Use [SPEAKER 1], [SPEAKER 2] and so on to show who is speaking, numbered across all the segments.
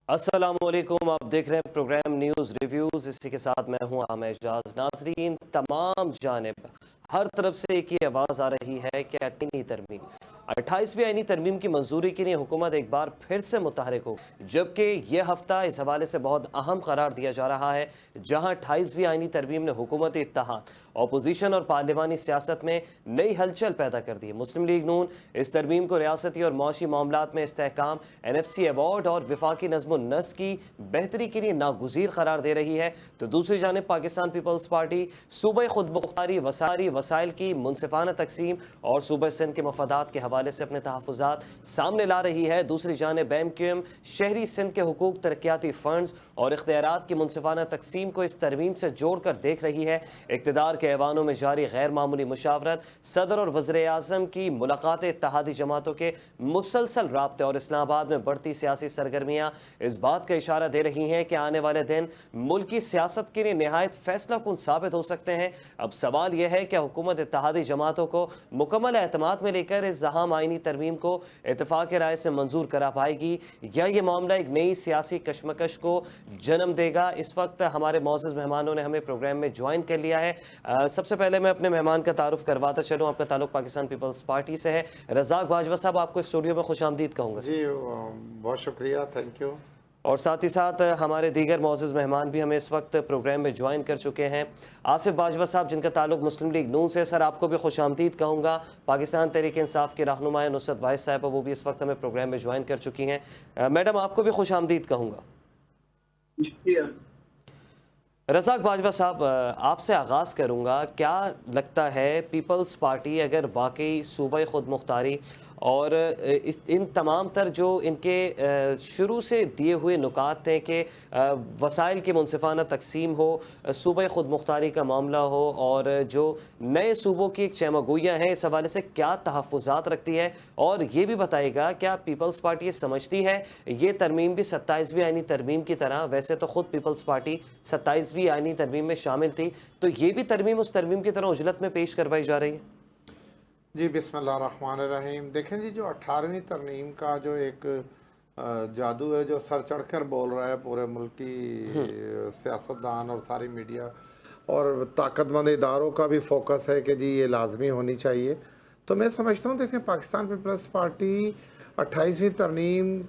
[SPEAKER 1] السلام علیکم، آپ دیکھ رہے ہیں پروگرام نیوز ریویوز۔ اسی کے ساتھ میں ہوں عامر اعجاز۔ ناظرین، تمام جانب ہر طرف سے ایک ہی آواز آ رہی ہے کہ آئینی ترمیم 28ویں آئینی ترمیم کی منظوری کے لیے حکومت ایک بار پھر سے متحرک ہو، جبکہ یہ ہفتہ اس حوالے سے بہت اہم قرار دیا جا رہا ہے، جہاں 28ویں آئینی ترمیم نے حکومت اتحاد، اپوزیشن اور پارلیمانی سیاست میں نئی ہلچل پیدا کر دی ہے۔ مسلم لیگ نون اس ترمیم کو ریاستی اور معاشی معاملات میں استحکام، NFC ایوارڈ اور وفاقی نظم و نسق کی بہتری کے لیے ناگزیر قرار دے رہی ہے، تو دوسری جانب پاکستان پیپلز پارٹی صوبہ خود مختاری وسائل کی منصفانہ تقسیم اور صوبہ سندھ کے مفادات کے حوالے سے اپنے تحفظات سامنے لا رہی ہے۔ دوسری جانب MQM شہری سندھ کے حقوق، ترقیاتی فنڈز اور اختیارات کی منصفانہ تقسیم کو اس ترمیم سے جوڑ کر دیکھ رہی ہے۔ اقتدار کے ایوانوں میں جاری غیر معمولی مشاورت، صدر اور وزیر اعظم کی ملاقاتیں، اتحادی جماعتوں کے مسلسل رابطے اور اسلام آباد میں بڑھتی سیاسی سرگرمیاں اس بات کا اشارہ دے رہی ہیں کہ آنے والے دن ملکی سیاست کے لیے نہایت فیصلہ کن ثابت ہو سکتے ہیں۔ اب سوال یہ ہے کہ حکومت اتحادی جماعتوں کو مکمل اعتماد میں لے کر اس اہم آئینی ترمیم کو اتفاق رائے سے منظور کرا پائے گی، یا یہ معاملہ ایک نئی سیاسی کشمکش کو جنم دے گا۔ اس وقت ہمارے معزز مہمانوں نے ہمیں پروگرام میں جوائن کر لیا ہے۔ سب سے پہلے میں اپنے مہمان کا تعارف کرواتا چلوں۔ آپ کا تعلق پاکستان پیپلز پارٹی سے ہے۔ رزاق باجوہ صاحب، آپ کو اسٹوڈیو میں خوش آمدید کہوں گا۔
[SPEAKER 2] جی بہت شکریہ، تھینک یو۔
[SPEAKER 1] اور ساتھ ہی ساتھ ہمارے دیگر معزز مہمان بھی ہمیں اس وقت پروگرام میں جوائن کر چکے ہیں۔ آصف باجوہ صاحب، جن کا تعلق مسلم لیگ نون سے، سر آپ کو بھی خوش آمدید کہوں گا۔ پاکستان تحریک انصاف کے رہنما نصرت وائس صاحبہ، وہ بھی اس وقت ہمیں پروگرام میں جوائن کر چکی ہیں۔ میڈم، آپ کو بھی خوش آمدید کہوں گا۔
[SPEAKER 3] شکریہ۔
[SPEAKER 1] رزاق باجوہ صاحب، آپ سے آغاز کروں گا۔ کیا لگتا ہے پیپلز پارٹی اگر واقعی صوبہ خود مختاری اور ان تمام تر جو ان کے شروع سے دیے ہوئے نکات ہیں کہ وسائل کی منصفانہ تقسیم ہو، صوبہ خود مختاری کا معاملہ ہو، اور جو نئے صوبوں کی ایک چیمگوئیاں ہیں، اس حوالے سے کیا تحفظات رکھتی ہے؟ اور یہ بھی بتائے گا کیا پیپلز پارٹی یہ سمجھتی ہے یہ ترمیم بھی 27ویں آئینی ترمیم کی طرح، ویسے تو خود پیپلز پارٹی 27ویں آئینی ترمیم میں شامل تھی، تو یہ بھی ترمیم اس ترمیم کی طرح اجلت میں پیش کروائی جا رہی ہے؟
[SPEAKER 2] جی بسم اللہ الرحمن الرحیم۔ دیکھیں جی، جو 18ویں ترمیم کا جو ایک جادو ہے جو سر چڑھ کر بول رہا ہے پورے ملک کی سیاستدان اور ساری میڈیا اور طاقت مند اداروں کا بھی فوکس ہے کہ جی یہ لازمی ہونی چاہیے، تو میں سمجھتا ہوں دیکھیں پاکستان پیپلز پارٹی 28ویں ترمیم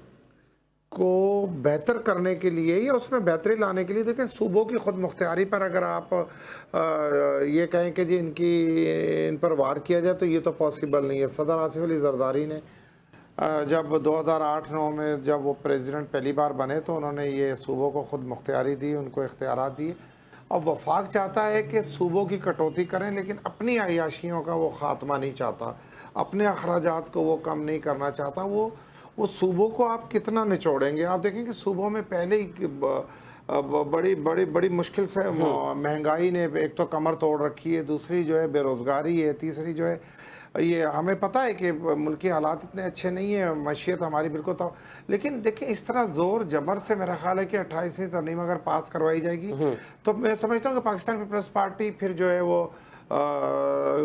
[SPEAKER 2] کو بہتر کرنے کے لیے یا اس میں بہتری لانے کے لیے، دیکھیں صوبوں کی خود مختاری پر اگر آپ یہ کہیں کہ جی ان پر وار کیا جائے تو یہ تو پاسبل نہیں ہے۔ صدر آصف علی زرداری نے جب 2008-9 میں جب وہ پریزیڈنٹ پہلی بار بنے تو انہوں نے یہ صوبوں کو خود مختاری دی، ان کو اختیارات دیے۔ اب وفاق چاہتا ہے کہ صوبوں کی کٹوتی کریں، لیکن اپنی عیاشیوں کا وہ خاتمہ نہیں چاہتا، اپنے اخراجات کو وہ کم نہیں کرنا چاہتا۔ وہ صوبوں کو آپ کتنا نچوڑیں گے؟ آپ دیکھیں کہ صوبوں میں پہلے ہی بڑی مشکل سے مہنگائی نے ایک تو کمر توڑ رکھی ہے، دوسری جو ہے بے روزگاری ہے، تیسری جو ہے یہ ہمیں پتہ ہے کہ ملکی حالات اتنے اچھے نہیں ہیں، معیشت ہماری بالکل لیکن دیکھیں اس طرح زور جبر سے میرا خیال ہے کہ 28ویں ترمیم اگر پاس کروائی جائے گی تو میں سمجھتا ہوں کہ پاکستان پیپلز پارٹی پھر جو ہے وہ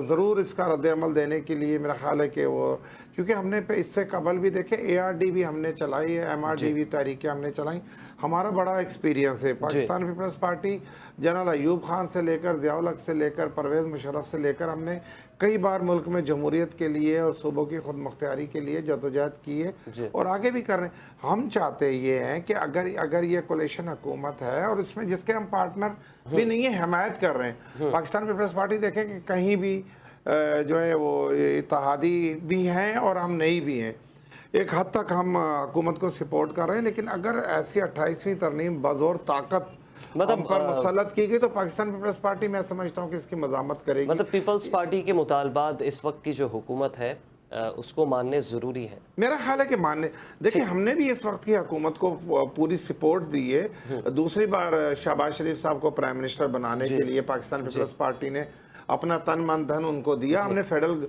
[SPEAKER 2] ضرور اس کا رد عمل دینے کے لیے میرا خیال ہے کہ وہ، کیونکہ ہم نے اس سے قبل بھی دیکھے ARD بھی ہم نے چلائی ہے، MRD بھی تحریکیں ہم نے چلائیں، ہمارا بڑا ایکسپیرینس ہے۔ Pakistan Peoples Party general Ayub Khan سے لے کر ضیاء الحق سے لے کر پرویز مشرف سے لے کر ہم نے کئی بار ملک میں جمہوریت کے لیے اور صوبوں کی خود مختاری کے لیے جدوجہد کی ہے اور آگے بھی کر رہے ہیں۔ ہم چاہتے یہ ہیں کہ اگر یہ کولیشن حکومت ہے اور اس میں جس کے ہم پارٹنر بھی نہیں ہیں، حمایت کر رہے ہیں، پاکستان پیپلز پارٹی دیکھیں کہ کہیں بھی جو ہے وہ اتحادی بھی ہیں اور ہم نئی بھی ہیں، ایک حد تک ہم حکومت کو سپورٹ کر رہے ہیں، لیکن اگر ایسی 28ویں ترمیم بزور طاقت ہم پر مسلط کی گئی تو پاکستان پیپلز پارٹی میں سمجھتا ہوں کہ اس کی مزاحمت کرے گی۔
[SPEAKER 1] مطلب پیپلز پارٹی کے مطالبات اس وقت کی جو حکومت ہے اس کو ماننے ضروری ہے؟
[SPEAKER 2] میرا خیال ہے کہ ماننے، دیکھیں ہم نے بھی اس وقت کی حکومت کو پوری سپورٹ دی ہے۔ دوسری بار شہباز شریف صاحب کو پرائم منسٹر بنانے کے لیے پاکستان پیپلز پارٹی نے اپنا تن من دھن ان کو دیا۔ ہم نے فیڈرل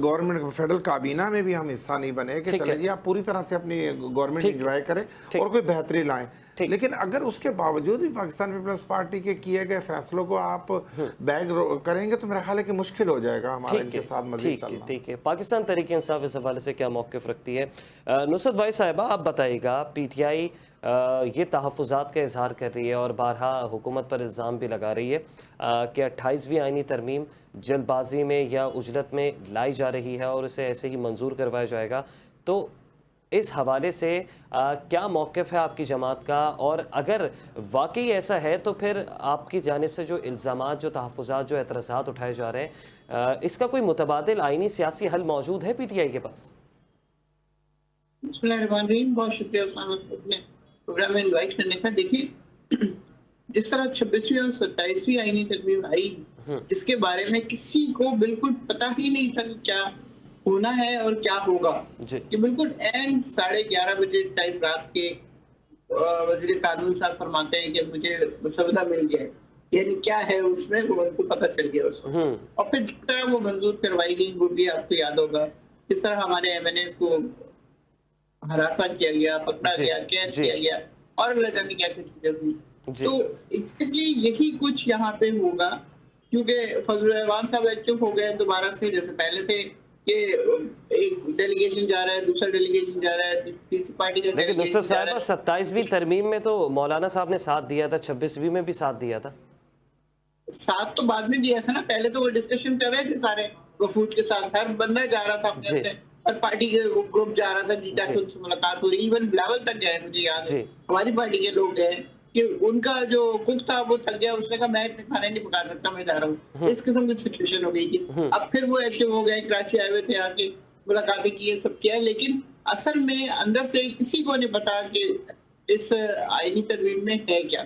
[SPEAKER 2] گورنمنٹ فیڈرل کابینہ میں بھی ہم حصہ نہیں بنے کہ چلے جی آپ پوری طرح سے اپنی گورنمنٹ انجوائے کریں اور کوئی بہتری لائیں، لیکن اگر اس کے باوجود بھی پاکستان پیپلز پارٹی کے کیے گئے فیصلوں کو آپ بیگ کریں گے تو میرا خیال ہے کہ مشکل ہو جائے گا ہمارا ان کے ساتھ مزید چلنا۔
[SPEAKER 1] ٹھیک ہے، پاکستان تحریک انصاف اس حوالے سے کیا موقف رکھتی ہے؟ نصرت وائس صاحبہ، آپ بتائیے گا، PTI یہ تحفظات کا اظہار کر رہی ہے اور بارہا حکومت پر الزام بھی لگا رہی ہے کہ 28ویں آئینی ترمیم جلد بازی میں یا عجلت میں لائی جا رہی ہے اور اسے ایسے ہی منظور کروایا جائے گا. تو اس حوالے سے کیا موقف ہے آپ کی جماعت کا، اور اگر واقعی ایسا ہے تو پھر آپ کی جانب سے جو الزامات، جو تحفظات، جو اعتراضات اٹھائے جا رہے ہیں، اس کا کوئی متبادل آئینی سیاسی حل موجود ہے پی ٹی آئی کے پاس؟
[SPEAKER 3] بسم اللہ الرحمن الرحیم. بہت شکریہ اسامہ صاحب نے پروگرام میں انوائٹ کرنے کا. دیکھیے، جس طرح 26ویں اور 27ویں آئینی ترمیم آئی، اس کے بارے میں کسی کو بالکل پتہ ہی نہیں تھا کہ کیا ہونا ہے اور کیا ہوگا.
[SPEAKER 1] جی
[SPEAKER 3] کہ بالکل اینڈ 11:30 بجے ٹائم رات کے وزیر قانون صاحب فرماتے ہیں کہ مجھے مسودہ مل گیا ہے. یعنی کیا ہے اس میں، وہ ان کو پتہ چل گیا اس وقت. اور پھر جس طرح وہ منظور کروائی گئی، وہ بھی آپ کو یاد ہوگا کس طرح ہمارے ایم این ایز کو ہراساں کیا گیا، پکڑا گیا، قید کیا گیا، اور اللہ جانے کیا کیا چیزیں ہوئی. تو ایگزیکٹلی یہی کچھ یہاں پہ ہوگا، کیونکہ فضل الرحمان صاحب ایکٹیو ہو گئے دوبارہ سے، جیسے پہلے تھے کہ ایک ڈیلیگیشن جا رہا ہے، دوسرا ڈیلیگیشن جا رہا ہے، تیسری پارٹی کا
[SPEAKER 1] لیکن نصرت صاحبہ 27ویں ترمیم میں تو مولانا صاحب نے ساتھ دیا تھا، 26ویں میں بھی ساتھ دیا تھا.
[SPEAKER 3] ساتھ تو بعد میں دیا تھا نا، پہلے تو وہ ڈسکشن کر رہے تھے سارے وفود کے ساتھ، ہر بندہ جا رہا تھا اپنے اپنے، اور پارٹی کے گروپ جا رہا تھا جی تاکہ ان سے ملاقات ہو رہی. ایون بلاول تک گئے، مجھے یاد ہے ہماری پارٹی کے لوگ گئے کہ ان کا جو کک تھا وہ تھک گیا، اس نے کہا میں اتنے کھانے نہیں پکا سکتا، میں جا رہا ہوں. اس قسم کی سچویشن ہو گئی تھی. اب پھر وہ ایکٹیو ہو گئے، کراچی آئے ہوئے تھے، آ کے ملاقاتیں کی، یہ سب کیا. لیکن اصل میں اندر سے کسی کو نہیں پتا کہ اس آئینی ترمیم میں ہے کیا،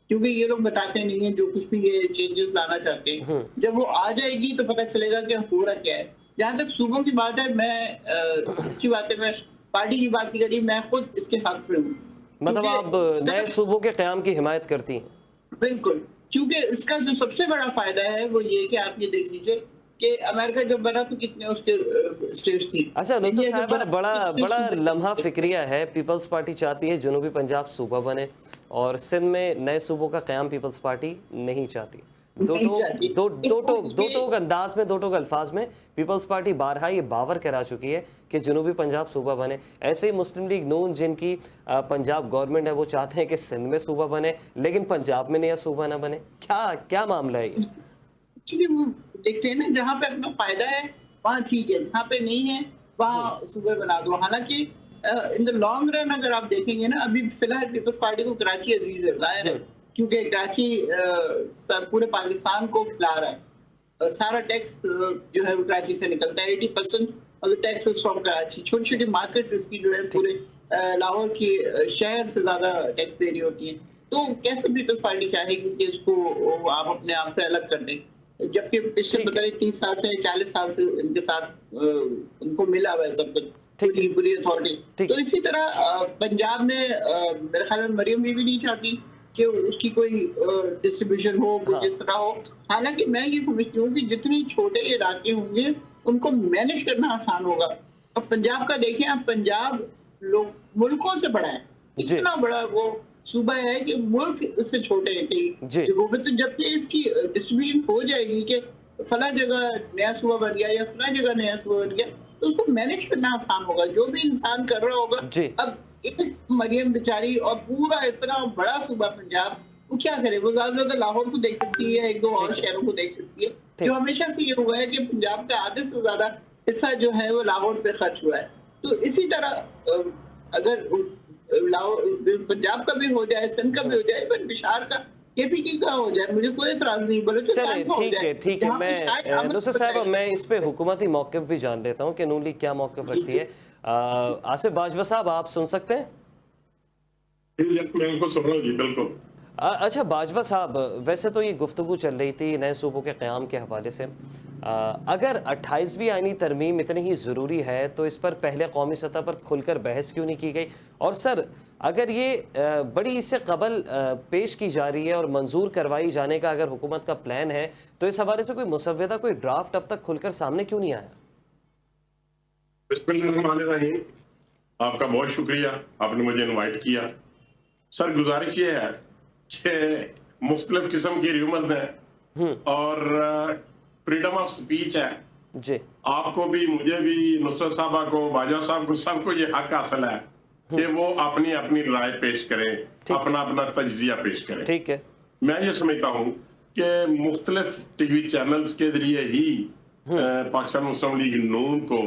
[SPEAKER 3] کیونکہ یہ لوگ بتاتے نہیں ہیں جو کچھ بھی یہ چینجز لانا چاہتے ہیں. جب وہ آ جائے گی تو پتہ چلے گا کہ ہو رہا کیا ہے. جہاں تک صوبوں کی بات ہے، میں سچی بات ہے، میں پارٹی کی بات نہیں کری، میں خود اس کے حق میں ہوں.
[SPEAKER 1] مطلب آپ نئے صوبوں کے قیام کی حمایت کرتی ہیں؟
[SPEAKER 3] بالکل، کیونکہ اس کا جو سب سے بڑا فائدہ ہے وہ یہ کہ آپ یہ دیکھ لیجئے کہ امریکہ جب بنا تو کتنے اس کے اسٹیٹس تھی.
[SPEAKER 1] اچھا نصرت صاحبہ، بڑا لمحہ فکریہ ہے. پیپلز پارٹی چاہتی ہے جنوبی پنجاب صوبہ بنے، اور سندھ میں نئے صوبوں کا قیام پیپلز پارٹی نہیں چاہتی. دو ٹوک انداز میں، دو ٹوک الفاظ میں پیپلز پارٹی بارہا یہ باور کرا چکی ہے کہ جنوبی پنجاب صوبہ بنے. ایسے ہی مسلم لیگ نون، جن کی پنجاب گورنمنٹ ہے، وہ چاہتے ہیں کہ سندھ میں صوبہ بنے لیکن پنجاب میں نیا صوبہ نہ بنے. کیا معاملہ ہے یہ؟
[SPEAKER 3] ایکچولی وہ دیکھتے ہیں نا، جہاں پہ اپنا فائدہ ہے وہاں ٹھیک ہے، جہاں پہ نہیں ہے وہاں صوبے بنا دو. حالانکہ ان دا لانگ رن اگر آپ دیکھیں گے نا، ابھی فی الحال پیپلز پارٹی کو کراچی عزیز ہے، ظاہر ہے، کیونکہ کراچی پورے پاکستان کو کھلا رہا ہے. سارا ٹیکس جو ہے وہ کراچی سے نکلتا ہے. 80% of the tax is from Karachi. چھوٹی چھوٹی مارکیٹس اس کی جو ہے پورے لاہور کی شہر سے زیادہ ٹیکس دے رہی ہوتی ہیں. تو کیسے پیپلز پارٹی چاہے گی کہ اس کو آپ اپنے آپ سے الگ کر دیں، جبکہ پچھلے پتہ نہیں 30 سال سے 40 سال سے ان کے ساتھ ان کو ملا ہوا ہے سب کچھ، پوری اتھارٹی. تو اسی طرح پنجاب میں میرے خیال میں مریم بھی نہیں چاہتی کہ اس کی کوئی ڈسٹریبیوشن ہو، کچھ اس طرح ہو. حالانکہ میں یہ سمجھتی ہوں کہ جتنے چھوٹے علاقے ہوں گے ان کو مینج کرنا آسان ہوگا. اب پنجاب کا دیکھیں آپ، پنجاب لوگ ملکوں سے بڑا ہے، اتنا بڑا وہ صوبہ ہے کہ ملک اس سے چھوٹے ہیں کئی جگہوں پہ. تو جب کہ اس کی ڈسٹریبیوشن ہو جائے گی کہ فلاں جگہ نیا صوبہ بن گیا یا فلاں جگہ نیا صوبہ بن گیا، تو اس کو مینج کرنا آسان ہوگا. جو بھی انسان کر رہا ہوگا. اب ایک مریم بیچاری اور پورا اتنا بڑا صوبہ پنجاب، وہ کیا کرے؟ وہ زیادہ زیادہ لاہور کو دیکھ سکتی ہے، ایک دو اور شہروں کو دیکھ سکتی ہے. جو ہمیشہ سے یہ ہوا ہے کہ پنجاب کا آدھے سے زیادہ حصہ جو ہے وہ لاہور پہ خرچ ہوا ہے. تو اسی طرح اگر پنجاب کا بھی ہو جائے، سندھ کا بھی ہو جائے، پر بشار کا KPK کا ہو جائے، مجھے کوئی اعتراض نہیں. بلوچستان کا ہو جائے.
[SPEAKER 1] ٹھیک ہے. میں نصرت صاحب، میں اس پہ حکومتی موقف بھی جان لیتا ہوں کہ نون لیگ کیا موقف رکھتی ہے. آصف باجوہ صاحب، آپ سن سکتے ہیں؟
[SPEAKER 4] میں ان کو سن رہا ہوں جی، بالکل.
[SPEAKER 1] اچھا باجوہ صاحب، ویسے تو یہ گفتگو چل رہی تھی نئے صوبوں کے قیام کے حوالے سے. اگر 28ویں آئینی ترمیم اتنی ہی ضروری ہے تو اس پر پہلے قومی سطح پر کھل کر بحث کیوں نہیں کی گئی؟ اور سر، اگر یہ بڑی اس سے قبل پیش کی جا رہی ہے اور منظور کروائی جانے کا اگر حکومت کا پلان ہے، تو اس حوالے سے کوئی مسودہ، کوئی ڈرافٹ اب تک کھل کر سامنے کیوں نہیں آیا؟
[SPEAKER 4] بسم اللہ الرحمن الرحیم. آپ کا بہت شکریہ، آپ نے مجھے انوائٹ کیا. سر، گزارش یہ ہے کہ مختلف قسم کی ریومرز ہیں اور فریڈم آف سپیچ ہے.
[SPEAKER 1] جی،
[SPEAKER 4] آپ کو بھی، مجھے بھی، نصرت صاحبہ کو، باجوہ صاحب کو، سب کو یہ حق حاصل ہے کہ وہ اپنی اپنی رائے پیش کریں, اپنا اپنا تجزیہ پیش کریں.
[SPEAKER 1] ٹھیک ہے,
[SPEAKER 4] میں یہ سمجھتا ہوں کہ مختلف ٹی وی چینلز کے ذریعے ہی پاکستان مسلم لیگ نون کو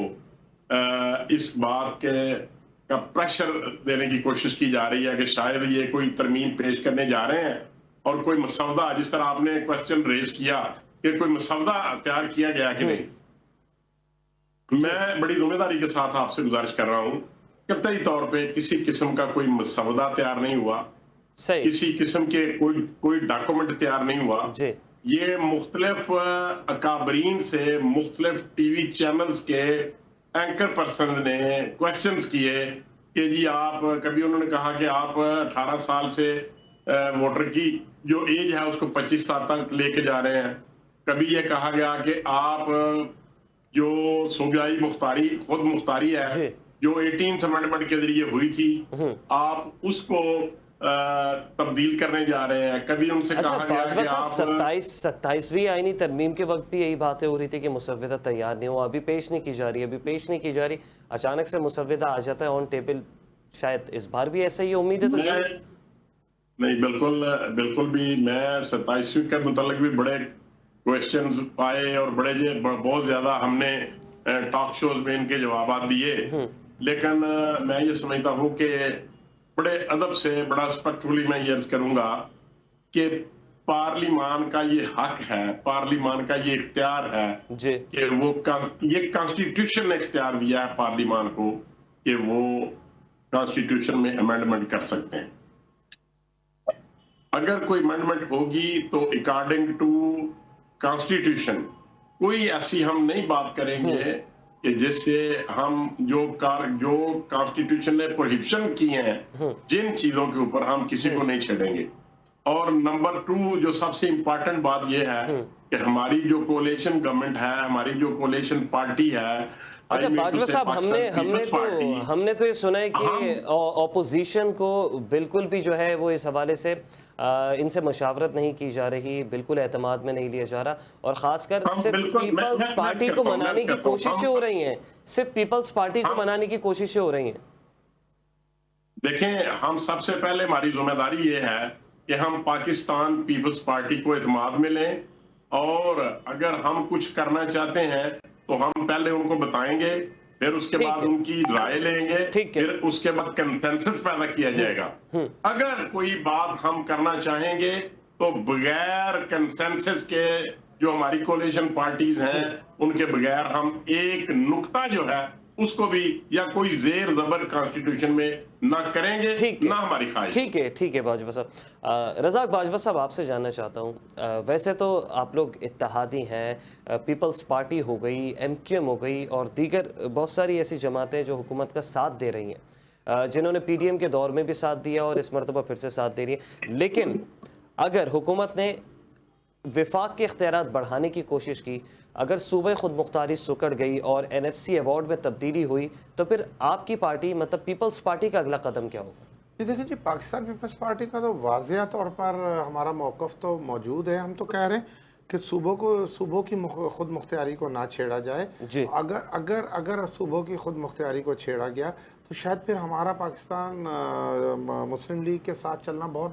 [SPEAKER 4] اس بات کا پریشر دینے کی کوشش کی جا رہی ہے کہ شاید یہ کوئی ترمیم پیش کرنے جا رہے ہیں اور کوئی مسودہ, جس طرح آپ نے کوشچن ریز کیا کہ کوئی مسودہ تیار کیا گیا کہ نہیں. میں بڑی ذمہ داری کے ساتھ آپ سے گزارش کر رہا ہوں, قطعی طور پہ کسی قسم کا کوئی مسودہ تیار نہیں ہوا, کسی قسم کے کوئی ڈاکومنٹ تیار نہیں ہوا. یہ مختلف اکابرین سے مختلف ٹی وی چینلز کے اینکر پرسن نے کوشچنز کیے کہ جی آپ, کبھی انہوں نے کہا کہ آپ 18 سال سے ووٹر کی جو ایج ہے اس کو 25 سال تک لے کے جا رہے ہیں. کبھی یہ کہا گیا کہ آپ جو صوبائی مختاری, خود مختاری ہے جو 18th امینڈمنٹ کے ذریعے ہوئی تھی, آپ اس کو تبدیل کرنے جا رہے ہیں. کبھی ان سے کہا گیا کہ آپ
[SPEAKER 1] 27ویں آئینی ترمیم کے وقت بھی یہی باتیں ہو رہی تھی کہ مسودہ تیار نہیں ہوا, ابھی پیش نہیں کی جا رہی, اچانک سے مسودہ آ جاتا ہے آن ٹیبل. شاید اس بار بھی ایسا ہی امید ہے. تو
[SPEAKER 4] نہیں, بالکل بھی. میں 27ویں کے متعلق بھی بڑے کوشچنز پائے اور بہت زیادہ ہم نے ٹاک شوز میں ان کے جوابات دیے, لیکن میں یہ سمجھتا ہوں کہ بڑے ادب سے, بڑا اسپیکٹفلی میں یہ عرض کروں گا کہ پارلیمان کا یہ حق ہے, پارلیمان کا یہ اختیار ہے کہ وہ, یہ کانسٹیٹیوشن نے اختیار دیا ہے پارلیمان کو کہ وہ کانسٹیٹیوشن میں امینڈمنٹ کر سکتے ہیں. اگر کوئی امینڈمنٹ ہوگی تو اکارڈنگ ٹو کانسٹیٹیوشن کوئی ایسی ہم نہیں بات کریں گے کہ جس سے ہم جو کانسٹیٹیوشن نے پروہیبشن کی ہیں جن چیزوں کے اوپر ہم کسی کو نہیں چھیڑیں گے. اور نمبر 2 جو سب سے امپارٹنٹ بات یہ ہے کہ ہماری جو کولیشن گورنمنٹ ہے, ہماری جو کولیشن پارٹی ہے.
[SPEAKER 1] اچھا باجوہ صاحب, ہم نے تو یہ سنا ہے کہ اپوزیشن کو بالکل بھی جو ہے وہ اس حوالے سے ان سے مشاورت نہیں کی جا رہی, بالکل اعتماد میں نہیں لیا جا رہا, اور خاص کر صرف پیپلز پارٹی کو منانے کی کوششیں ہو رہی ہیں, صرف پیپلز پارٹی کو منانے کی کوششیں ہو رہی ہیں.
[SPEAKER 4] دیکھیں, ہم سب سے پہلے ہماری ذمہ داری یہ ہے کہ ہم پاکستان پیپلز پارٹی کو اعتماد میں لیں, اور اگر ہم کچھ کرنا چاہتے ہیں تو ہم پہلے ان کو بتائیں گے, پھر اس کے بعد ان کی رائے لیں گے, پھر اس کے بعد کنسنسس پیدا کیا جائے گا. اگر کوئی بات ہم کرنا چاہیں گے تو بغیر کنسنسس کے جو ہماری کولیشن پارٹیز ہیں ان کے بغیر ہم ایک نقطہ جو ہے اس کو بھی یا کوئی زیر زبر کانسٹیٹیوشن میں نہ کریں گے, نہ ہماری خواہش.
[SPEAKER 1] ٹھیک ہے باجوہ صاحب. رزاق باجوہ صاحب, آپ سے جاننا چاہتا ہوں, ویسے تو آپ لوگ اتحادی ہیں, پیپلز پارٹی ہو گئی, MQM ہو گئی, اور دیگر بہت ساری ایسی جماعتیں جو حکومت کا ساتھ دے رہی ہیں, جنہوں نے PDM کے دور میں بھی ساتھ دیا اور اس مرتبہ پھر سے ساتھ دے رہی ہیں. لیکن اگر حکومت نے وفاق کے اختیارات بڑھانے کی کوشش کی, اگر صوبہ خود مختاری سکڑ گئی اور NFC ایوارڈ میں تبدیلی ہوئی, تو پھر آپ کی پارٹی مطلب پیپلز پارٹی کا اگلا قدم کیا ہوگا؟
[SPEAKER 2] دیکھیں جی, پاکستان پیپلز پارٹی کا تو واضح طور پر ہمارا موقف تو موجود ہے. ہم تو کہہ رہے ہیں کہ صوبوں کی خود مختاری کو نہ چھیڑا جائے. اگر صوبوں کی خود مختاری کو چھیڑا گیا تو شاید پھر ہمارا پاکستان مسلم لیگ کے ساتھ چلنا بہت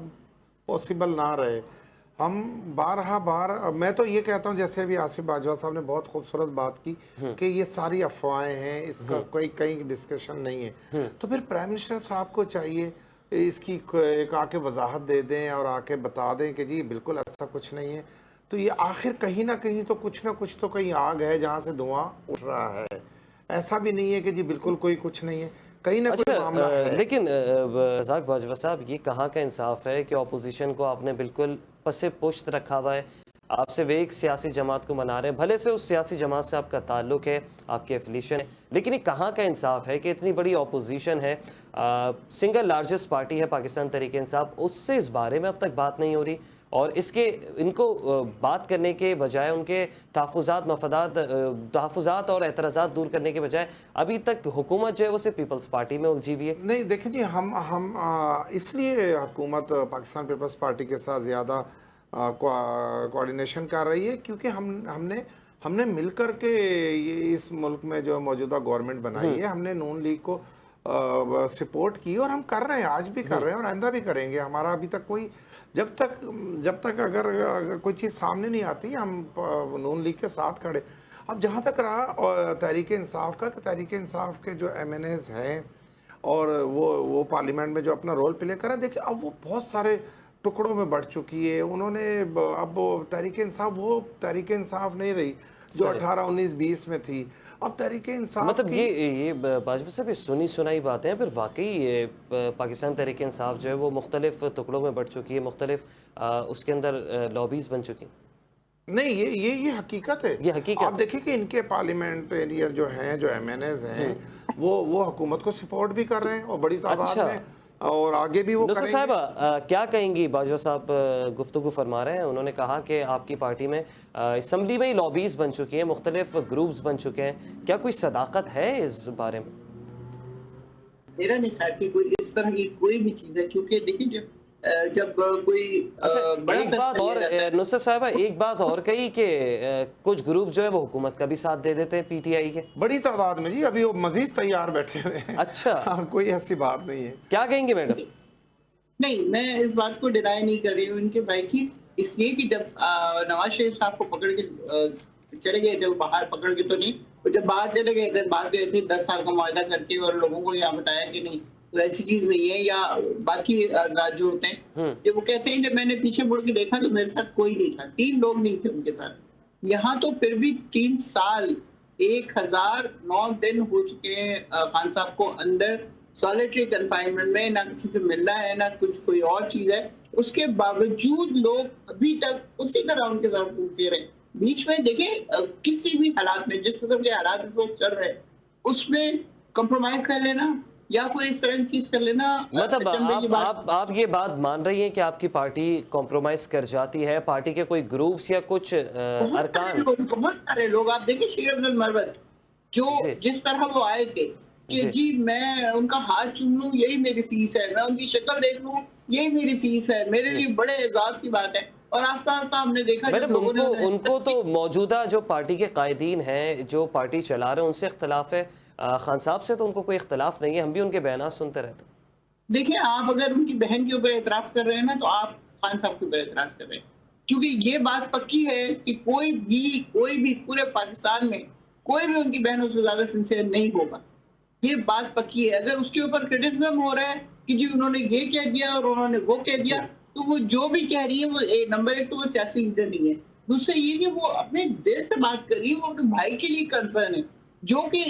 [SPEAKER 2] پاسبل نہ رہے. ہم بار میں تو یہ کہتا ہوں, جیسے ابھی آصف باجوہ صاحب نے بہت خوبصورت بات کی کہ یہ ساری افواہیں ہیں, اس کا کہیں ڈسکشن نہیں ہے. تو پھر پرائم منسٹر صاحب کو چاہیے اس کی ایک آ کے وضاحت دے دیں اور آ کے بتا دیں کہ جی بالکل ایسا کچھ نہیں ہے. تو یہ آخر کہیں نہ کہیں تو کچھ نہ کچھ تو کہیں آگ ہے جہاں سے دھواں اٹھ رہا ہے. ایسا بھی نہیں ہے کہ جی بالکل کوئی کچھ نہیں ہے, کہیں نہ کوئی معاملہ ہے.
[SPEAKER 1] لیکن رزاق باجوہ صاحب, یہ کہاں کا انصاف ہے کہ اپوزیشن کو آپ نے بالکل پس پشت رکھا ہوا ہے, آپ سے وہ ایک سیاسی جماعت کو منا رہے ہیں, بھلے سے اس سیاسی جماعت سے آپ کا تعلق ہے, آپ کی افیلیشن ہے, لیکن یہ کہاں کا انصاف ہے کہ اتنی بڑی اپوزیشن ہے, سنگل لارجسٹ پارٹی ہے پاکستان تحریک انصاف, اس سے اس بارے میں اب تک بات نہیں ہو رہی, اور ان کو بات کرنے کے بجائے ان کے تحفظات اور اعتراضات دور کرنے کے بجائے ابھی تک حکومت جو ہے وہ صرف پیپلز پارٹی میں الجھی ہوئی ہے.
[SPEAKER 2] نہیں دیکھیں جی, ہم اس لیے حکومت پاکستان پیپلز پارٹی کے ساتھ زیادہ کوارڈینیشن کر رہی ہے کیونکہ ہم نے مل کر کے اس ملک میں جو موجودہ گورنمنٹ بنائی ہے, ہم نے نون لیگ کو سپورٹ کی اور ہم کر رہے ہیں, آج بھی کر رہے ہیں اور آئندہ بھی کریں گے. ہمارا ابھی تک کوئی جب تک اگر کوئی چیز سامنے نہیں آتی ہم نون لیگ کے ساتھ کھڑے. اب جہاں تک رہا تحریک انصاف کا, کہ تحریک انصاف کے جو ایم این ایز ہیں اور وہ پارلیمنٹ میں جو اپنا رول پلے کر رہے ہیں, دیکھیں اب وہ بہت سارے ٹکڑوں میں بڑھ چکی ہے. انہوں نے اب تحریک انصاف وہ تحریک انصاف نہیں رہی جو 18 19 20 میں تھی. اب تحریک انصاف
[SPEAKER 1] مطلب یہ باجوہ صاحب یہ سنی سنائی باتیں ہیں, پھر واقعی یہ پاکستان تحریک انصاف جو ہے وہ مختلف ٹکڑوں میں بڑھ چکی ہے, مختلف اس کے اندر لابیز بن چکی ہیں؟
[SPEAKER 2] نہیں, یہ حقیقت ہے.
[SPEAKER 1] یہ حقیقت
[SPEAKER 2] آپ دیکھیں کہ ان کے پارلیمنٹیرین جو ہیں, جو ایم این ایز ہیں, وہ حکومت کو سپورٹ بھی کر رہے ہیں اور بڑی تعداد میں, اور آگے بھی وہ کریں
[SPEAKER 1] نصرت
[SPEAKER 2] گے.
[SPEAKER 1] صاحبہ کیا کہیں گی؟ باجوہ صاحب گفتگو فرما رہے ہیں, انہوں نے کہا کہ آپ کی پارٹی میں اسمبلی میں ہی لابیز بن چکی ہیں, مختلف گروپس بن چکے ہیں, کیا کوئی صداقت ہے اس بارے میں؟
[SPEAKER 3] میرا نہیں خیال کہ کوئی اس طرح کی کوئی بھی چیز ہے, کیونکہ دیکھیں جب کوئی بڑا
[SPEAKER 1] ایک بات اور نصرت صاحبہ, ایک بات اور کہی کہ کچھ گروپ جو ہے وہ حکومت کا بھی ساتھ دے دیتے ہیں پی ٹی آئی کے
[SPEAKER 2] بڑی تعداد میں. جی ابھی وہ مزید تیار بیٹھے ہوئے ہیں.
[SPEAKER 1] اچھا,
[SPEAKER 2] کوئی ایسی بات نہیں ہے.
[SPEAKER 1] کیا کہیں گے میڈم؟
[SPEAKER 3] نہیں, میں اس بات کو ڈینائی نہیں کر رہی ہوں ان کے بھائی کی, اس لیے کہ جب نواز شریف صاحب کو پکڑ کے چلے گئے تھے, وہ باہر پکڑ کے تو نہیں, وہ جب باہر چلے گئے تھے, باہر گئے تھے 10 سال کا معاہدہ کر کے, اور لوگوں کو یہ بتایا کہ نہیں تو ایسی چیز نہیں ہے, یا باقی آزاد جو ہوتے ہیں جب وہ کہتے ہیں جب میں نے پیچھے مڑ کے دیکھا تو میرے ساتھ کوئی نہیں تھا, 3 لوگ نہیں تھے ان کے ساتھ. یہاں تو پھر بھی 3 سال 1009 دن ہو چکے ہیں خان صاحب کو اندر سالیٹری کنفائنمنٹ میں, نہ کسی سے ملنا ہے, نہ کچھ کوئی اور چیز ہے. اس کے باوجود لوگ ابھی تک اسی طرح ان کے ساتھ سنسیئر ہیں. بیچ میں دیکھیں کسی بھی حالات میں, جس قسم کے حالات اس وقت چل رہے ہیں, اس میں کمپرومائز کر لینا یا کوئی اس طرح کی چیز کر لینا.
[SPEAKER 1] مطلب آپ یہ بات مان رہی ہیں کہ آپ کی پارٹی کمپرومائز کر جاتی ہے؟ پارٹی کے کوئی گروپس یا کچھ ارکان؟
[SPEAKER 3] بہت سارے لوگ, آپ دیکھیں شیر عبد المرود جو جس طرح وہ آئے تھے کہ جی میں ان کا ہاتھ چوم لوں یہی میری فیس ہے, میں ان کی شکل دیکھ لوں یہی میری فیس ہے, میرے لیے بڑے اعزاز کی بات ہے. اور آہستہ آہستہ ہم نے دیکھا
[SPEAKER 1] ان کو تو موجودہ جو پارٹی کے قائدین ہیں, جو پارٹی چلا رہے ہیں, ان سے اختلاف ہے. خان صاحب سے تو ان کو کوئی اختلاف نہیں ہے, ہم بھی ان کے بیانات سنتے رہتے ہیں.
[SPEAKER 3] دیکھیں آپ اگر ان کی بہن کے اوپر اعتراض کر رہے ہیں نا, تو آپ خان صاحب کے اوپر اعتراض کر رہے ہیں, کیونکہ یہ بات پکی ہے کہ کوئی بھی پورے پاکستان میں کوئی بھی ان کی بہنوں سے زیادہ سنسیئر نہیں ہوگا. یہ بات پکی ہے. اگر اس کے اوپر کرٹیسزم ہو رہا ہے کہ جی انہوں نے یہ کہہ دیا اور انہوں نے وہ کہہ دیا, تو وہ جو بھی کہہ رہی ہے وہ نمبر 1 تو وہ سیاسی لیڈر نہیں ہے, دوسرا یہ کہ وہ اپنے دل سے بات کر رہی ہے, وہ اپنے بھائی کے لیے کنسرن ہے, جو کہ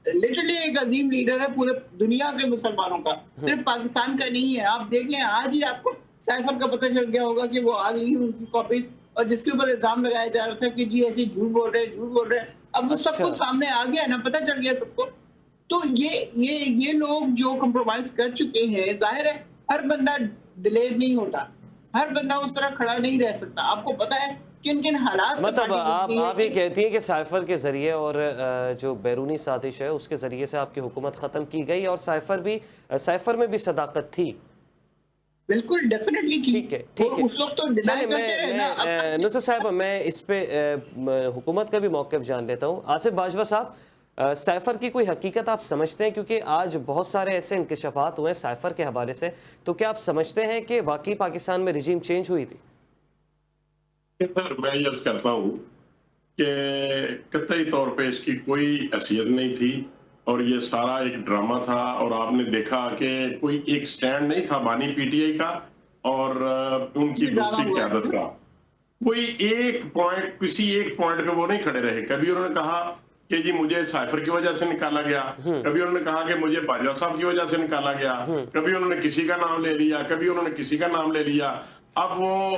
[SPEAKER 3] لٹرلی ایک عظیم لیڈر ہے پورے دنیا کے مسلمانوں کا, صرف پاکستان کا نہیں ہے. آپ دیکھ لیں آج ہی آپ کو سائفر کا پتہ چل گیا ہوگا کہ وہ آ گئی ان کی کاپی, اور جس کے اوپر الزام لگایا جا رہا تھا کہ جی ایسے جھوٹ بول رہے ہیں, اب وہ سب کچھ سامنے آ گیا نا, پتہ چل گیا سب کو. تو یہ لوگ جو کمپرومائز کر چکے ہیں, ظاہر ہے ہر بندہ ڈیلیڈ نہیں ہوتا, ہر بندہ اس طرح کھڑا نہیں رہ سکتا. آپ کو پتا ہے کن کن حالات سے
[SPEAKER 1] مطلب آپ یہ کہتی ہیں کہ سائفر کے ذریعے اور جو بیرونی سازش ہے اس کے ذریعے سے آپ کی حکومت ختم کی گئی, اور سائفر میں بھی صداقت تھی؟
[SPEAKER 3] بالکل ڈیفینیٹلی تھی.
[SPEAKER 1] ٹھیک ہے.
[SPEAKER 3] اس وقت تو ڈینائی کرتے رہے نا.
[SPEAKER 1] نصرت صاحب میں اس پہ حکومت کا بھی موقف جان لیتا ہوں. آصف باجوہ صاحب, سائفر کی کوئی حقیقت آپ سمجھتے ہیں؟ کیونکہ آج بہت سارے ایسے انکشافات ہوئے ہیں سائفر کے حوالے سے, تو کیا آپ سمجھتے ہیں کہ واقعی پاکستان میں رجیم چینج ہوئی تھی؟
[SPEAKER 4] میں یہ کرتا ہوں کہ قطعی طور پہ اس کی کوئی حیثیت نہیں تھی, اور یہ سارا ایک ڈرامہ تھا. اور آپ نے دیکھا کہ کوئی ایک سٹینڈ نہیں تھا بانی پی ٹی آئی کا اور ان کی دوسری قیادت کا. کوئی کسی ایک پوائنٹ پہ وہ نہیں کھڑے رہے. کبھی انہوں نے کہا کہ جی مجھے سائفر کی وجہ سے نکالا گیا, کبھی انہوں نے کہا کہ مجھے باجوہ صاحب کی وجہ سے نکالا گیا, کبھی انہوں نے کسی کا نام لے لیا, کبھی انہوں نے کسی کا نام لے لیا. اب وہ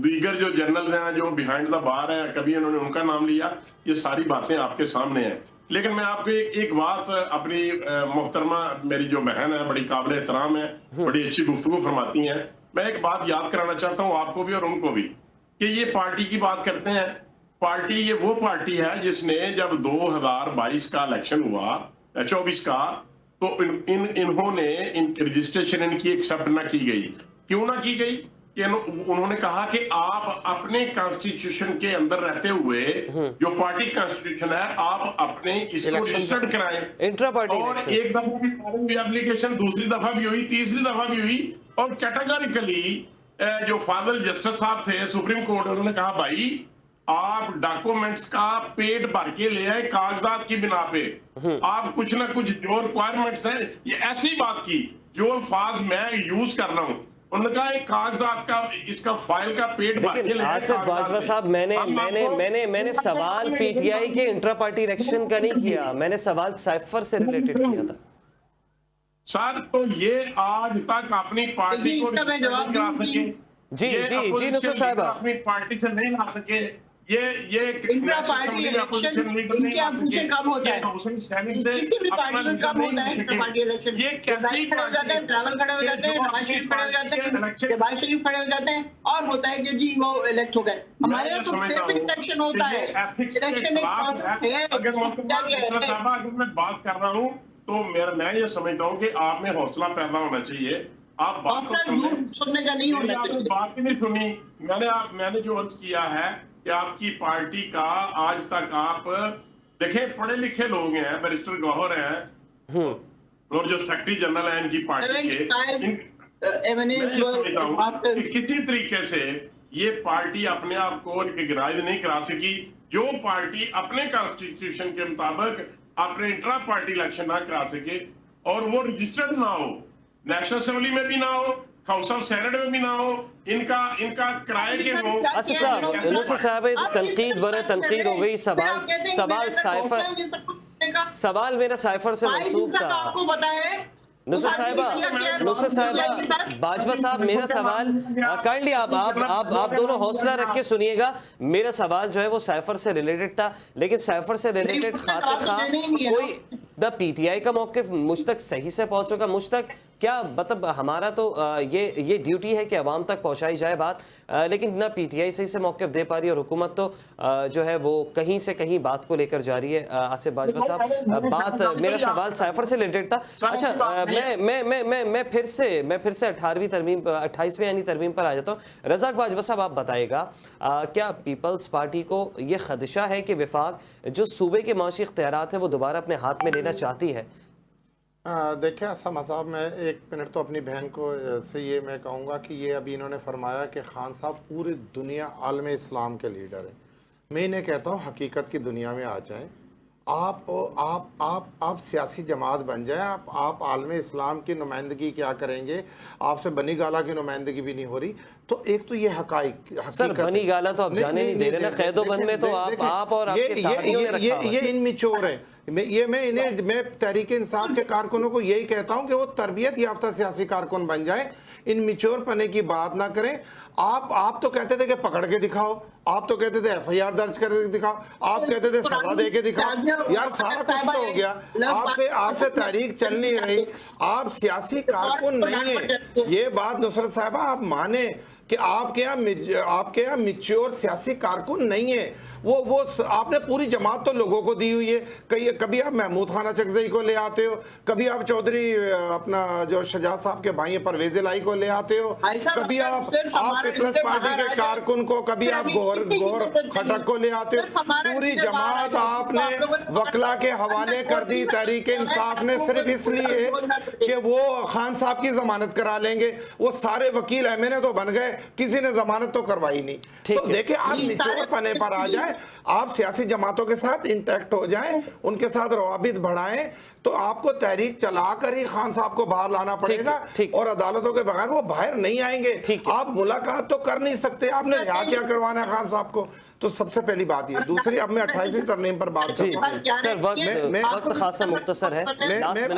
[SPEAKER 4] دیگر جو جنرل ہیں جو بیہائنڈ دا بار ہیں, کبھی انہوں نے ان کا نام لیا. یہ ساری باتیں آپ کے سامنے ہیں. لیکن میں آپ کو ایک بات, اپنی محترمہ میری جو بہن ہے, بڑی قابل احترام ہے, بڑی اچھی گفتگو فرماتی ہیں, میں ایک بات یاد کرانا چاہتا ہوں آپ کو بھی اور ان کو بھی, کہ یہ پارٹی کی بات کرتے ہیں. پارٹی یہ وہ پارٹی ہے جس نے جب 2022 کا الیکشن ہوا, 24 کا, تو انہوں نے رجسٹریشن ان کی ایکسپٹ نہ کی گئی. کیوں نہ کی گئی؟ کہ انہوں نے کہا کہ آپ اپنے کانسٹیٹیوشن کے اندر رہتے ہوئے جو پارٹی کانسٹیٹیوشن ہے آپ اپنے اس کو رجسٹرڈ کرائیں,
[SPEAKER 1] انٹرا پارٹی
[SPEAKER 4] اور ایک دفعہ بھی ہوئی اپلیکیشن, دوسری دفعہ بھی ہوئی, تیسری دفعہ بھی ہوئی, اور کیٹیگوریکلی جو فاضل جسٹس صاحب تھے سپریم کورٹ, انہوں نے کہا بھائی آپ ڈاکومنٹس کا پیٹ بھر کے لے آئے کاغذات کی بنا پہ, آپ کچھ نہ کچھ جو ریکوائرمنٹس ہیں, یہ ایسی بات کی جو الفاظ میں یوز کر رہا ہوں, انہوں نے کہا ایک کاغذات کا اس کا فائل کا پیٹ بھر کے لے آئے.
[SPEAKER 1] آصف باجوہ صاحب میں نے سوال پی ٹی آئی کے انٹرا پارٹی الیکشن کا نہیں کیا, میں نے سوال سائفر سے ریلیٹڈ کیا تھا.
[SPEAKER 4] سر تو یہ آج تک اپنی پارٹی کو
[SPEAKER 1] جی نصرت صاحبہ
[SPEAKER 4] اپنی پارٹی سے نہیں لا سکے, یہ
[SPEAKER 3] انٹرا پارٹی الیکشن ان کے آپ پوچھیں کب ہوتا ہے, کسی بھی پارٹی میں کب ہوتا ہے انٹرا پارٹی الیکشن؟
[SPEAKER 4] یہ کیسے
[SPEAKER 3] کھڑے ہو جاتے ہیں, ٹریول کھڑے ہو جاتے ہیں, نواز شریف کھڑے ہو جاتے ہیں, شہباز شریف کھڑے ہو جاتے ہیں, اور ہوتا ہے کہ جی وہ الیکٹ ہو گئے. ہمارے یہاں تو پھر بھی الیکشن ہوتا ہے, الیکشن ایک پروسیس ہے.
[SPEAKER 4] اگر میں بات کر رہا ہوں تو میں یہ سمجھتا ہوں کہ آپ میں حوصلہ پیدا ہونا چاہیے. آپ بات
[SPEAKER 3] سننے کا نہیں ہونا چاہیے.
[SPEAKER 4] بات ہی نہیں سنی. میں نے جو عرض کیا ہے کہ آپ کی پارٹی کا آج تک آپ دیکھیں پڑھے لکھے لوگ ہیں, بیرسٹر گوہر ہیں اور جو سیکرٹری جنرل ہیں ان کی پارٹی کے, کسی طریقے سے یہ پارٹی اپنے آپ کو ریکگنائز نہیں کرا سکی. جو پارٹی اپنے کانسٹیٹیوشن کے مطابق اپنے انٹرا پارٹی الیکشن نہ کرا سکے اور وہ رجسٹرڈ نہ ہو, نیشنل اسمبلی میں بھی نہ ہو, ہاؤس آف سینٹ میں بھی نہ ہو, ان کا کرائے کے ہو.
[SPEAKER 1] آصف صاحب, نصرت صاحب تنقید برے تنقید ہو گئی. سوال میرا سائفر سے منسوب تھا.
[SPEAKER 3] آپ کو پتا ہے
[SPEAKER 1] نصرت صاحبہ باجوہ صاحب, میرا سوال کائنڈلی آپ دونوں حوصلہ رکھ کے سنیے گا. میرا سوال جو ہے وہ سائفر سے ریلیٹڈ تھا, لیکن سائفر سے ریلیٹڈ خاطر خواہ کوئی دا پی ٹی آئی کا موقف مجھ تک صحیح سے پہنچ گا. مجھ تک کیا مطلب ہمارا تو یہ ڈیوٹی ہے کہ عوام تک پہنچائی جائے بات, لیکن نہ پی ٹی آئی صحیح سے موقف دے پا رہی, اور حکومت تو جو ہے وہ کہیں سے کہیں بات کو لے کر جا رہی ہے. آصف باجوہ صاحب بات, میرا سوال سائفر سے ریلیٹڈ تھا. اچھا میں پھر سے 18ویں ترمیم 28ویں یعنی ترمیم پر آ جاتا ہوں. رزاق باجوہ صاحب آپ بتائے گا کیا پیپلز پارٹی کو یہ خدشہ ہے کہ وفاق جو صوبے کے معاشی اختیارات ہیں وہ دوبارہ اپنے ہاتھ میں لینا چاہتی ہے؟
[SPEAKER 2] دیکھیں اسامہ صاحب, میں ایک منٹ تو اپنی بہن کو سے یہ میں کہوں گا کہ یہ ابھی انہوں نے فرمایا کہ خان صاحب پوری دنیا عالم اسلام کے لیڈر ہیں. میں انہیں کہتا ہوں حقیقت کی دنیا میں آ جائیں, آپ سیاسی جماعت بن جائیں. آپ عالم اسلام کی نمائندگی کیا کریں گے؟ آپ سے بنی گالا کی نمائندگی بھی نہیں ہو رہی. تو ایک تو یہ حقائق
[SPEAKER 1] سر بنی گالا تو آپ جانے نہیں دے رہے نا, قید و بند میں تو آپ اور آپ کے تابعیوں نے رکھا ہوا ہے.
[SPEAKER 2] یہ انمیچور ہیں. میں تحریک انصاف کے کارکنوں کو یہی کہتا ہوں کہ وہ تربیت یافتہ سیاسی کارکن بن جائیں, انمیچور پنے کی بات نہ کریں. آپ تو کہتے تھے کہ پکڑ کے دکھاؤ, آپ تو کہتے تھے ایف آئی آر درج کر کے دکھاؤ, آپ کہتے تھے سزا دے کے دکھاؤ. یار سارا کچھ تو ہو گیا, آپ سے تحریک چل نہیں رہی, آپ سیاسی کارکن نہیں ہیں. یہ بات نصرت صاحبہ آپ مانیں کہ آپ کے یہاں میچور سیاسی کارکن نہیں ہیں. وہ آپ نے پوری جماعت تو لوگوں کو دی ہوئی ہے. کبھی آپ محمود خانہ چکزئی کو لے آتے ہو, کبھی آپ چودھری اپنا جو شجاعت صاحب کے بھائی پرویز الہی کو لے آتے ہو, کبھی آپ پیپلز پارٹی کے کارکن کو, کبھی آپ گور خٹک کو لے آتے ہو. پوری جماعت آپ نے وکلا کے حوالے کر دی. تحریک انصاف نے صرف اس لیے کہ وہ خان صاحب کی ضمانت کرا لیں گے. وہ سارے وکیل ایم این اے تو بن گئے, کسی نے ضمانت تو کروائی نہیں. تو دیکھیں آپ نچوڑ پنے پر آ جائیں, آپ سیاسی جماعتوں کے ساتھ انٹیکٹ ہو جائیں, ان کے ساتھ روابط بڑھائیں, تو آپ کو تحریک چلا کر ہی خان صاحب کو باہر لانا پڑے گا, اور عدالتوں کے بغیر وہ باہر نہیں آئیں گے. آپ ملاقات تو کر نہیں سکتے, آپ نے رہا کیا کروانا ہے خان صاحب کو. تو سب سے پہلی بات یہ. دوسری, اب میں 28ویں ترمیم پر بات کرتا ہوں.
[SPEAKER 1] سر وقت خاصا مختصر ہے.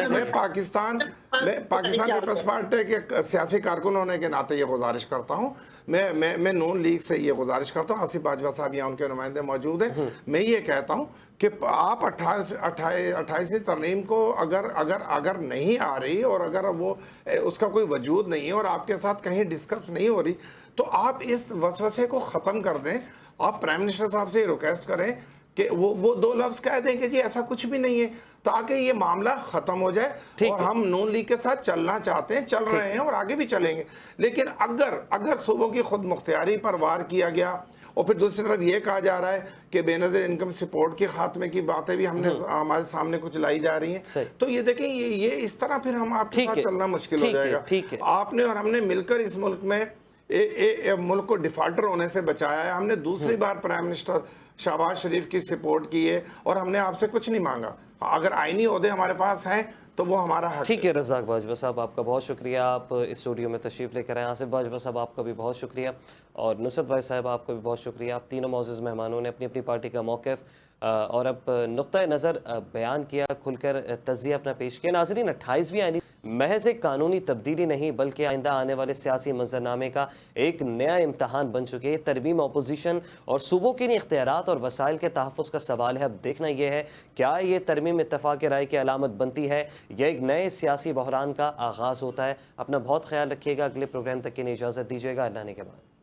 [SPEAKER 2] میں پاکستان پیپلز پارٹی کے سیاسی کارکن ہونے کے ناطے یہ گزارش کرتا ہوں, میں نون لیگ سے یہ گزارش کرتا ہوں, آصف باجوہ صاحب یہاں ان کے نمائندے موجود ہیں, میں یہ کہتا ہوں کہ آپ 28ویں ترمیم کو اگر نہیں آ رہی, اور اگر وہ اس کا کوئی وجود نہیں ہے, اور آپ کے ساتھ کہیں ڈسکس نہیں ہو رہی, تو آپ اس وسوسے کو ختم کر دیں. آپ پرائم منسٹر صاحب سے ریکویسٹ کریں کہ وہ دو لفظ کہہ دیں کہ جی ایسا کچھ بھی نہیں ہے. تاکہ یہ معاملہ ختم ہو جائے. اور ہم نون لیگ کے ساتھ چلنا چاہتے ہیں, چل رہے ہیں اور آگے بھی چلیں گے. لیکن اگر صوبوں کی خود مختاری پر وار کیا گیا اور پھر دوسری طرف یہ کہا جا رہا ہے کہ بے نظیر انکم سپورٹ کے خاتمے کی باتیں بھی ہمارے سامنے کچھ لائی جا رہی ہیں, تو یہ دیکھیں یہ اس طرح پھر ہم آپ کے ساتھ چلنا مشکل ہو جائے گا. آپ نے اور ہم نے مل کر اس ملک میں ملک کو ڈیفالٹر ہونے سے بچایا ہے. ہم نے دوسری بار پرائم منسٹر شہباز شریف کی سپورٹ کی ہے اور ہم نے آپ سے کچھ نہیں مانگا. اگر آئینی عہدے ہمارے پاس ہیں تو وہ ہمارا حق ہے.
[SPEAKER 1] ٹھیک ہے رزاق باجوہ صاحب, آپ کا بہت شکریہ, آپ اس اسٹوڈیو میں تشریف لے کر آئے. آصف باجوہ صاحب آپ کا بھی بہت شکریہ, اور نصرت وائس صاحب آپ کا بھی بہت شکریہ. آپ تینوں معزز مہمانوں نے اپنی اپنی پارٹی کا موقف اور اب نقطہ نظر بیان کیا, کھل کر تجزیہ اپنا پیش کیا. ناظرین, 28ویں آئینی محض ایک قانونی تبدیلی نہیں بلکہ آئندہ آنے والے سیاسی منظرنامے کا ایک نیا امتحان بن چکے. یہ ترمیم اپوزیشن اور صوبوں کے اختیارات اور وسائل کے تحفظ کا سوال ہے. اب دیکھنا یہ ہے کیا یہ ترمیم اتفاق رائے کی علامت بنتی ہے یا ایک نئے سیاسی بحران کا آغاز ہوتا ہے. اپنا بہت خیال رکھیے گا. اگلے پروگرام تک کے لیے اجازت دیجیے گا. اللہ نے کے بعد.